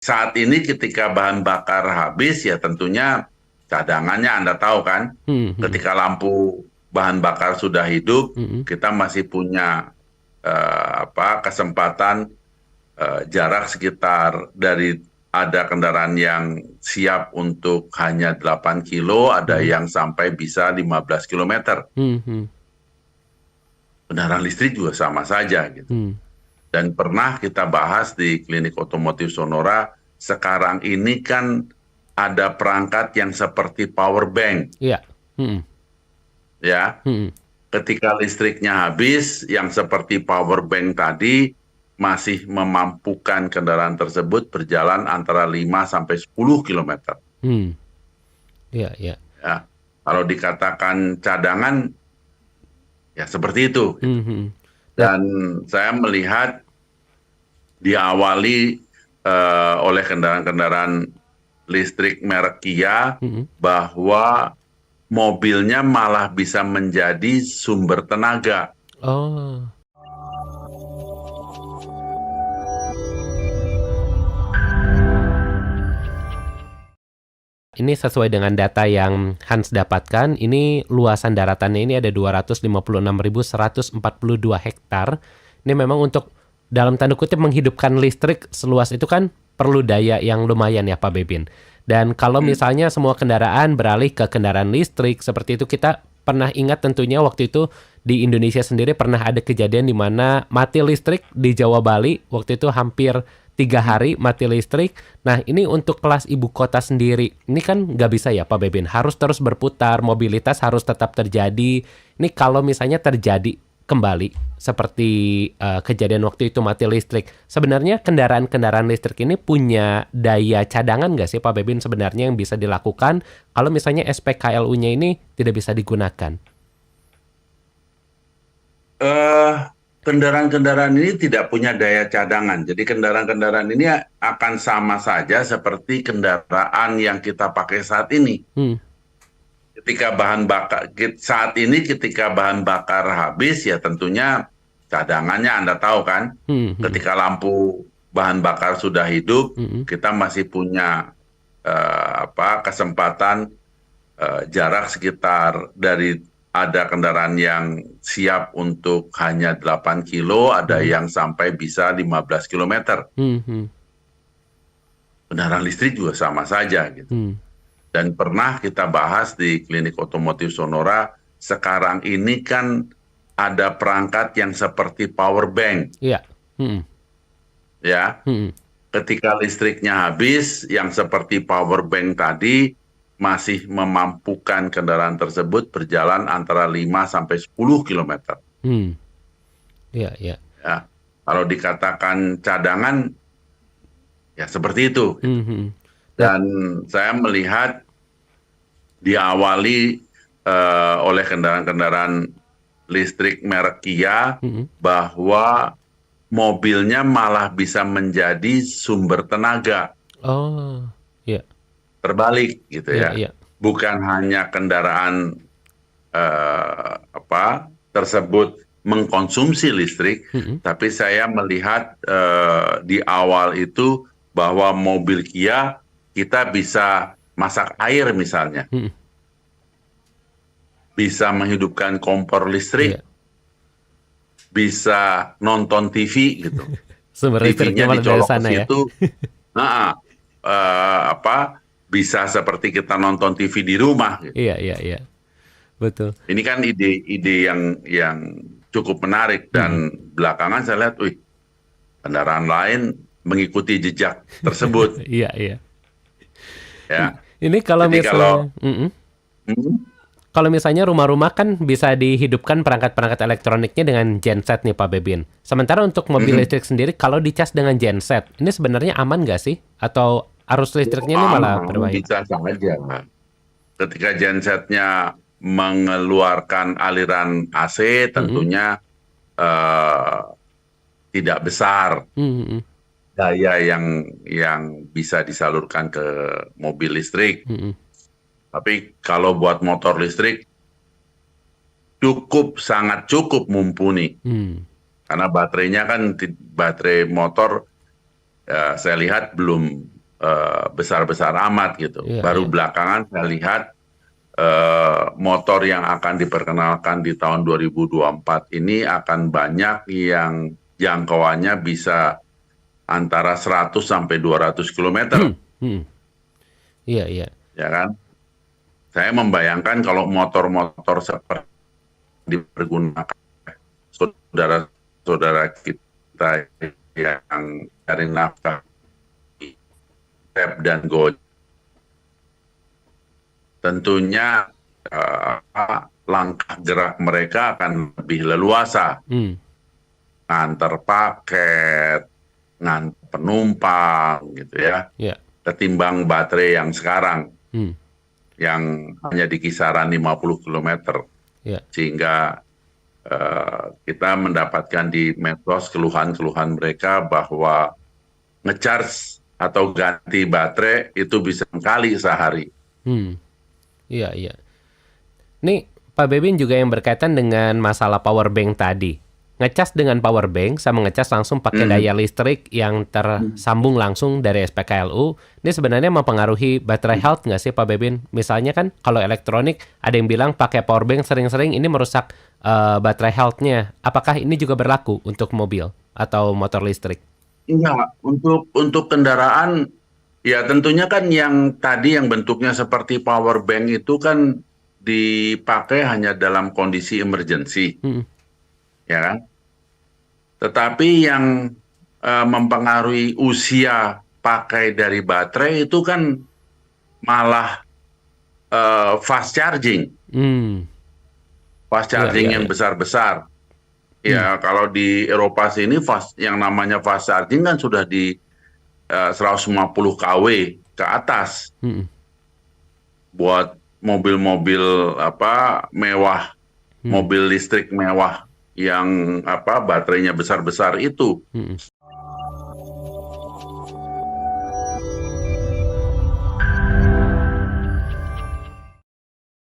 saat ini ketika bahan bakar habis ya tentunya cadangannya Anda tahu kan, Hmm, hmm, ketika lampu bahan bakar sudah hidup, hmm, kita masih punya kesempatan jarak sekitar dari ada kendaraan yang siap untuk hanya 8 kilo, ada hmm, yang sampai bisa 15 kilometer. hmm, hmm, Kendaraan listrik juga sama saja gitu. hmm. Dan pernah kita bahas di Klinik Otomotif Sonora, sekarang ini kan ada perangkat yang seperti power bank, Iya. Hmm, ya. hmm, Ketika listriknya habis, yang seperti power bank tadi masih memampukan kendaraan tersebut berjalan antara 5 sampai 10 kilometer. hmm. Iya, iya. Ya. Kalau dikatakan cadangan, ya seperti itu. Gitu. Hmm, hmm. Berat. Dan saya melihat diawali oleh kendaraan-kendaraan listrik merek Kia Hmm. bahwa mobilnya malah bisa menjadi sumber tenaga. Oh. Ini sesuai dengan data yang Hans dapatkan, ini luasan daratannya ini ada 256.142 hektar. Ini memang untuk dalam tanda kutip menghidupkan listrik seluas itu kan perlu daya yang lumayan ya Pak Bebin. Dan kalau Hmm. misalnya semua kendaraan beralih ke kendaraan listrik seperti itu, kita pernah ingat tentunya waktu itu di Indonesia sendiri pernah ada kejadian di mana mati listrik di Jawa Bali. Waktu itu hampir 3 hari mati listrik. Nah, ini untuk kelas ibu kota sendiri. Ini kan nggak bisa ya Pak Bebin. Harus terus berputar, mobilitas harus tetap terjadi. Ini kalau misalnya terjadi kembali seperti kejadian waktu itu mati listrik. Sebenarnya kendaraan-kendaraan listrik ini punya daya cadangan nggak sih Pak Bebin sebenarnya yang bisa dilakukan kalau misalnya SPKLU-nya ini tidak bisa digunakan? eh Kendaraan-kendaraan ini tidak punya daya cadangan. Jadi kendaraan-kendaraan ini akan sama saja seperti kendaraan yang kita pakai saat ini. Hmm, Ketika bahan bakar saat ini ketika bahan bakar habis ya tentunya cadangannya Anda tahu kan. hmm, hmm, Ketika lampu bahan bakar sudah hidup, hmm, kita masih punya kesempatan jarak sekitar dari ada kendaraan yang siap untuk hanya 8 kilo, ada hmm, yang sampai bisa 15 kilometer. hmm, hmm, Kendaraan listrik juga sama saja gitu. hmm. Dan pernah kita bahas di Klinik Otomotif Sonora, sekarang ini kan ada perangkat yang seperti power bank, Iya. Hmm, ya. hmm, Ketika listriknya habis, yang seperti power bank tadi masih memampukan kendaraan tersebut berjalan antara 5 sampai 10 kilometer. hmm. Iya, iya. Ya. Kalau dikatakan cadangan, ya seperti itu. Hmm, hmm. Berat. Dan saya melihat diawali oleh kendaraan-kendaraan listrik merek Kia Hmm. bahwa mobilnya malah bisa menjadi sumber tenaga. Oh, iya, Terbalik gitu iya, ya. iya. Bukan hanya kendaraan tersebut mengkonsumsi listrik, Hmm, tapi saya melihat di awal itu bahwa mobil Kia kita bisa masak air misalnya, hmm. bisa menghidupkan kompor Iya. listrik, bisa nonton TV gitu. Sumber listriknya TV-nya malah dari dicolok ke sana ya. situ, nah, bisa seperti kita nonton TV di rumah. Gitu. Iya, iya, iya. Betul. Ini kan ide-ide yang cukup menarik Hmm. dan belakangan saya lihat, wih, kendaraan lain mengikuti jejak tersebut, Iya, iya. ya. Ini kalau Jadi kalau misalnya, hmm, kalau misalnya rumah-rumah kan bisa dihidupkan perangkat-perangkat elektroniknya dengan genset nih Pak Bebin. Sementara untuk mobil hmm, listrik sendiri kalau dicas dengan genset, ini sebenarnya aman nggak sih? Atau arus listriknya ini malah aman, berbahaya? bisa saja. Ketika gensetnya mengeluarkan aliran AC, Mm-mm. tentunya eh, tidak besar Mm-mm. daya yang bisa disalurkan ke mobil listrik. Mm-mm. Tapi kalau buat motor listrik cukup sangat cukup mumpuni Mm. karena baterainya kan baterai motor saya lihat belum besar-besar amat gitu. Iya, Baru iya. belakangan saya lihat motor yang akan diperkenalkan di tahun 2024 ini akan banyak yang jangkauannya bisa antara 100 sampai 200 kilometer, Hmm. Iya, iya. ya kan? Saya membayangkan kalau motor-motor seperti dipergunakan saudara-saudara kita yang cari nafkah di Grab dan Gojek, tentunya langkah gerak mereka akan lebih leluasa, Hmm. ngantar paket, ngantar penumpang, gitu ya, Iya. ketimbang baterai yang sekarang, Hmm. yang hanya di kisaran 50 kilometer. Iya. Sehingga kita mendapatkan di medsos keluhan-keluhan mereka bahwa ngecharge atau ganti baterai itu bisa sekali sehari. Hmm. Iya, iya. Nih, Pak Bebin juga yang berkaitan dengan masalah power bank tadi. Ngecas dengan power bank sama ngecas langsung pakai daya listrik yang tersambung langsung dari SPKLU. Ini sebenarnya mempengaruhi baterai health nggak sih Pak Bebin? Misalnya kan kalau elektronik ada yang bilang pakai power bank sering-sering ini merusak baterai health-nya. Apakah ini juga berlaku untuk mobil atau motor listrik? Enggak, untuk kendaraan ya tentunya kan yang tadi yang bentuknya seperti power bank itu kan dipakai hanya dalam kondisi emergency, Hmm. ya kan? Tetapi yang mempengaruhi usia pakai dari baterai itu kan malah fast charging, Hmm. fast Iya, iya, charging yang iya. besar-besar. Hmm. Ya kalau di Eropa sini yang namanya fast charging kan sudah di 150 kW ke atas Hmm. buat mobil-mobil apa mewah, Hmm. mobil listrik mewah yang apa baterainya besar-besar itu. Hmm.